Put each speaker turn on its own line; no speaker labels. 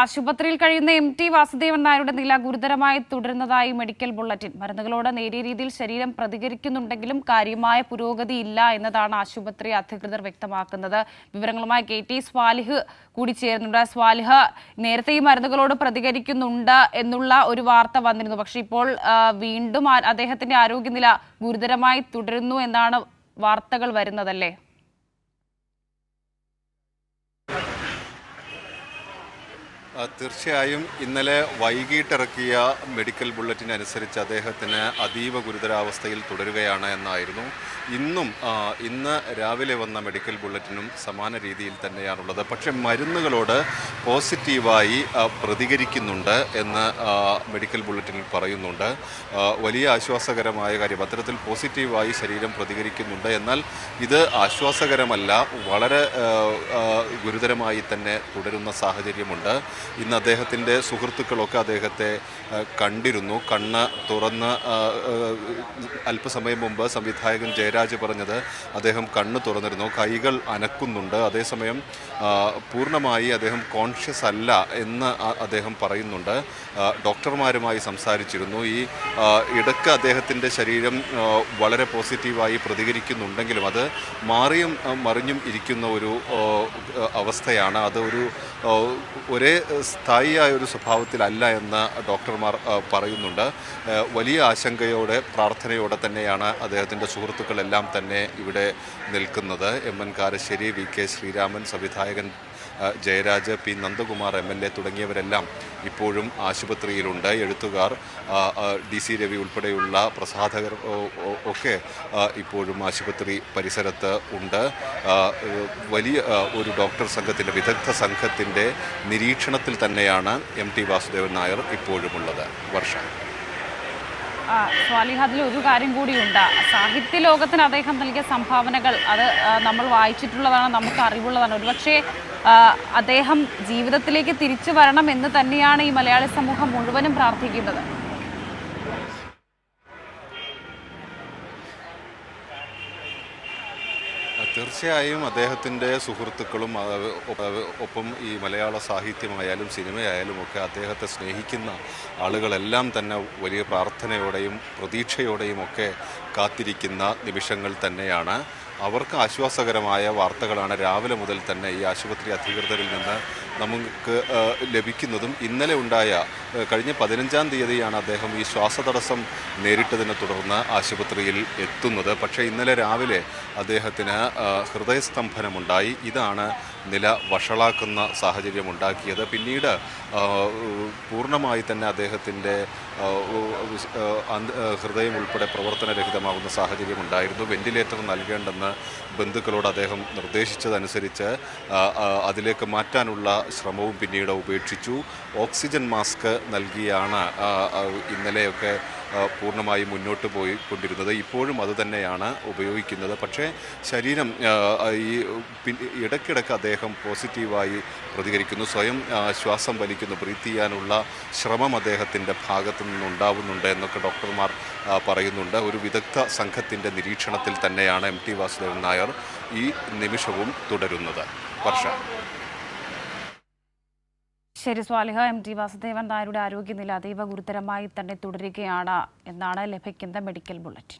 ആശുപത്രിയിൽ കഴിയുന്ന MT വാസുദേവൻ നായരുടെ നില ഗുരുതരമായി തുടരുന്നതായി മെഡിക്കൽ ബുള്ളറ്റിൻ. മരുന്നുകളോട് നേരിയ രീതിയിൽ ശരീരം പ്രതികരിക്കുന്നുണ്ടെങ്കിലും കാര്യമായ പുരോഗതിയില്ല എന്നതാണ് ആശുപത്രി അധികൃതർ വ്യക്തമാക്കുന്നത്. വിവരങ്ങളുമായി KT സ്വാലിഹ് കൂടി ചേരുന്നുണ്ട്. സ്വാലിഹ്, നേരത്തെ ഈ മരുന്നുകളോട് പ്രതികരിക്കുന്നുണ്ട് എന്നുള്ള ഒരു വാർത്ത വന്നിരുന്നു. പക്ഷേ ഇപ്പോൾ വീണ്ടും അദ്ദേഹത്തിന്റെ ആരോഗ്യനില ഗുരുതരമായി തുടരുന്നു എന്നാണ് വാർത്തകൾ വരുന്നതല്ലേ?
തീർച്ചയായും ഇന്നലെ വൈകിട്ടിറക്കിയ മെഡിക്കൽ ബുള്ളറ്റിൻ അനുസരിച്ച് അദ്ദേഹത്തിന് അതീവ ഗുരുതരാവസ്ഥയിൽ തുടരുകയാണ് എന്നായിരുന്നു. ഇന്ന് രാവിലെ വന്ന മെഡിക്കൽ ബുള്ളറ്റിനും സമാന രീതിയിൽ തന്നെയാണുള്ളത്. പക്ഷേ മരുന്നുകളോട് പോസിറ്റീവായി പ്രതികരിക്കുന്നുണ്ട് എന്ന് മെഡിക്കൽ ബുള്ളറ്റിനിൽ പറയുന്നുണ്ട്. വലിയ ആശ്വാസകരമായ കാര്യം. അത്തരത്തിൽ പോസിറ്റീവായി ശരീരം പ്രതികരിക്കുന്നുണ്ട്. എന്നാൽ ഇത് ആശ്വാസകരമല്ല, വളരെ ഗുരുതരമായി തന്നെ തുടരുന്ന സാഹചര്യമുണ്ട്. ഇന്ന് അദ്ദേഹത്തിൻ്റെ സുഹൃത്തുക്കളൊക്കെ അദ്ദേഹത്തെ കണ്ടിരുന്നു. കണ്ണ് തുറന്ന് അല്പസമയം മുമ്പ് സംവിധായകൻ ജയരാജ് പറഞ്ഞത് അദ്ദേഹം കണ്ണ് തുറന്നിരുന്നു, കൈകൾ അനക്കുന്നുണ്ട്. അതേസമയം പൂർണ്ണമായി അദ്ദേഹം കോൺഷ്യസ് അല്ല എന്ന് അദ്ദേഹം പറയുന്നുണ്ട്. ഡോക്ടർമാരുമായി സംസാരിച്ചിരുന്നു. ഇടയ്ക്ക് അദ്ദേഹത്തിൻ്റെ ശരീരം വളരെ പോസിറ്റീവായി പ്രതികരിക്കുന്നുണ്ടെങ്കിലും അത് മാറിയും മറിഞ്ഞും ഇരിക്കുന്ന ഒരു അവസ്ഥയാണ്. അത് ഒരേ സ്ഥായിയായ ഒരു സ്വഭാവത്തിലല്ല എന്ന് ഡോക്ടർമാർ പറയുന്നുണ്ട്. വലിയ ആശങ്കയോടെ പ്രാർത്ഥനയോടെ തന്നെയാണ് അദ്ദേഹത്തിൻ്റെ സുഹൃത്തുക്കളെല്ലാം തന്നെ ഇവിടെ നിൽക്കുന്നത്. MN കാരശ്ശേരി, VK ശ്രീരാമൻ, സംവിധായകൻ ജയരാജ്, P നന്ദകുമാർ MLA തുടങ്ങിയവരെല്ലാം ഇപ്പോഴും ആശുപത്രിയിലുണ്ട്. എഴുത്തുകാർ DC രവി ഉൾപ്പെടെയുള്ള പ്രസാധകർ ഒക്കെ ഇപ്പോഴും ആശുപത്രി പരിസരത്ത് ഉണ്ട്. വലിയ ഒരു ഡോക്ടർ സംഘത്തിൻ്റെ, വിദഗ്ധ സംഘത്തിൻ്റെ നിരീക്ഷണത്തിൽ തന്നെയാണ് MT വാസുദേവൻ നായർ ഇപ്പോഴുമുള്ളത്. വർഷ
സ്വാലിഹ്, അതിലൊരു കാര്യം കൂടിയുണ്ട്. സാഹിത്യ ലോകത്തിന് അദ്ദേഹം നൽകിയ സംഭാവനകൾ അത് നമ്മൾ വായിച്ചിട്ടുള്ളതാണ്, നമുക്ക് അറിവുള്ളതാണ്. ഒരുപക്ഷെ അദ്ദേഹം ജീവിതത്തിലേക്ക് തിരിച്ചു വരണം എന്ന് തന്നെയാണ് ഈ മലയാളി സമൂഹം മുഴുവനും പ്രാർത്ഥിക്കുന്നത്.
തീർച്ചയായും അദ്ദേഹത്തിൻ്റെ സുഹൃത്തുക്കളും ഒപ്പം ഈ മലയാള സാഹിത്യമായാലും സിനിമയായാലും ഒക്കെ അദ്ദേഹത്തെ സ്നേഹിക്കുന്ന ആളുകളെല്ലാം തന്നെ വലിയ പ്രാർത്ഥനയോടെയും പ്രതീക്ഷയോടെയും ഒക്കെ കാത്തിരിക്കുന്ന നിമിഷങ്ങൾ തന്നെയാണ്. അവർക്ക് ആശ്വാസകരമായ വാർത്തകളാണ് രാവിലെ മുതൽ തന്നെ ഈ ആശുപത്രി അധികൃതരിൽ നിന്ന് നമുക്ക് ലഭിക്കുന്നതും. ഇന്നലെ ഉണ്ടായ കഴിഞ്ഞ 15-ാം തീയതിയാണ് അദ്ദേഹം ഈ ശ്വാസതടസ്സം നേരിട്ടതിനെ തുടർന്ന് ആശുപത്രിയിൽ എത്തുന്നത്. പക്ഷേ ഇന്നലെ രാവിലെ അദ്ദേഹത്തിന് ഹൃദയസ്തംഭനമുണ്ടായി. ഇതാണ് നില വഷളാക്കുന്ന സാഹചര്യമുണ്ടാക്കിയത്. പിന്നീട് പൂർണ്ണമായി തന്നെ അദ്ദേഹത്തിൻ്റെ ഹൃദയം ഉൾപ്പെടെ പ്രവർത്തനരഹിതമാകുന്ന സാഹചര്യമുണ്ടായിരുന്നു. വെന്റിലേറ്റർ നൽകേണ്ടെന്ന് ബന്ധുക്കളോട് അദ്ദേഹം നിർദ്ദേശിച്ചതനുസരിച്ച് അതിലേക്ക് മാറ്റാനുള്ള ശ്രമവും പിന്നീട് ഉപേക്ഷിച്ചു. ഓക്സിജൻ മാസ്ക് നൽകിയാണ് ഇന്നലെയൊക്കെ പൂർണ്ണമായി മുന്നോട്ട് പോയിക്കൊണ്ടിരുന്നത്. ഇപ്പോഴും അതുതന്നെയാണ് ഉപയോഗിക്കുന്നത്. പക്ഷേ ശരീരം ഇടയ്ക്കിടയ്ക്ക് അദ്ദേഹം പോസിറ്റീവായി പ്രതികരിക്കുന്നു. സ്വയം ശ്വാസം വലിക്കുന്നു. ബ്രീത്ത് ചെയ്യാനുള്ള ശ്രമം അദ്ദേഹത്തിൻ്റെ ഭാഗത്തു നിന്നുണ്ടാവുന്നുണ്ട് എന്നൊക്കെ ഡോക്ടർമാർ പറയുന്നുണ്ട്. ഒരു വിദഗ്ധ സംഘത്തിൻ്റെ നിരീക്ഷണത്തിൽ തന്നെയാണ് MT വാസുദേവൻ നായർ ഈ നിമിഷവും തുടരുന്നത്. വർഷ.
ശരി സ്വാലിഹ, MT വാസുദേവൻ നായരുടെ ആരോഗ്യനില അതീവ ഗുരുതരമായി തന്നെ തുടരുകയാണ് എന്നാണ് ലഭിക്കുന്ന മെഡിക്കൽ ബുള്ളറ്റിൻ.